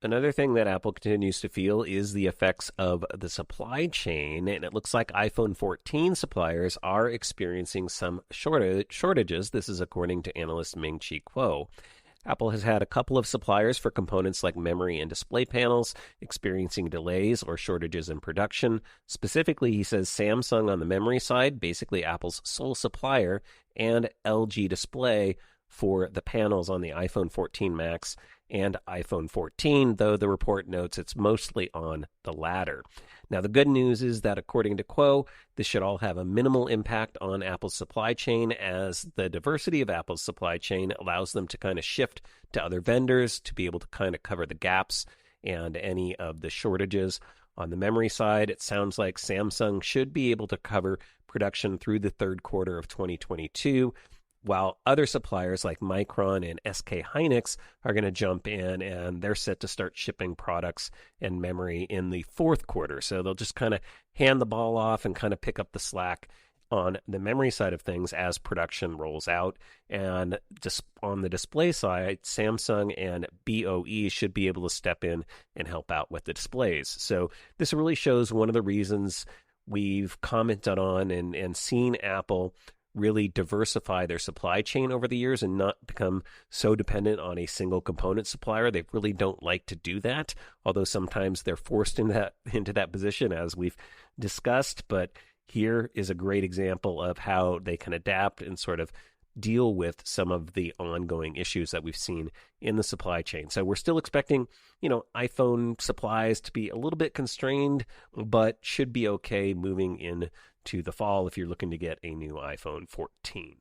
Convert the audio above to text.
Another thing that Apple continues to feel is the effects of the supply chain, and it looks like iPhone 14 suppliers are experiencing some shortages. This is according to analyst Ming-Chi Kuo. Apple has had a couple of suppliers for components like memory and display panels experiencing delays or shortages in production. Specifically, he says Samsung on the memory side, basically Apple's sole supplier, and LG Display for the panels on the iPhone 14 Max and iPhone 14, though the report notes it's mostly on the latter. Now, the good news is that according to Kuo, this should all have a minimal impact on Apple's supply chain, as the diversity of Apple's supply chain allows them to kind of shift to other vendors to be able to kind of cover the gaps and any of the shortages. On the memory side, it sounds like Samsung should be able to cover production through the third quarter of 2022, while other suppliers like Micron and SK Hynix are going to jump in, and they're set to start shipping products and memory in the fourth quarter. So they'll just kind of hand the ball off and kind of pick up the slack on the memory side of things as production rolls out. And just on the display side, Samsung and BOE should be able to step in and help out with the displays. So this really shows one of the reasons we've commented on and seen Apple really diversify their supply chain over the years and not become so dependent on a single component supplier. They really don't like to do that, although sometimes they're forced into that position, as we've discussed. But here is a great example of how they can adapt and sort of deal with some of the ongoing issues that we've seen in the supply chain. So we're still expecting, iPhone supplies to be a little bit constrained, but should be okay moving in to the fall if you're looking to get a new iPhone 14.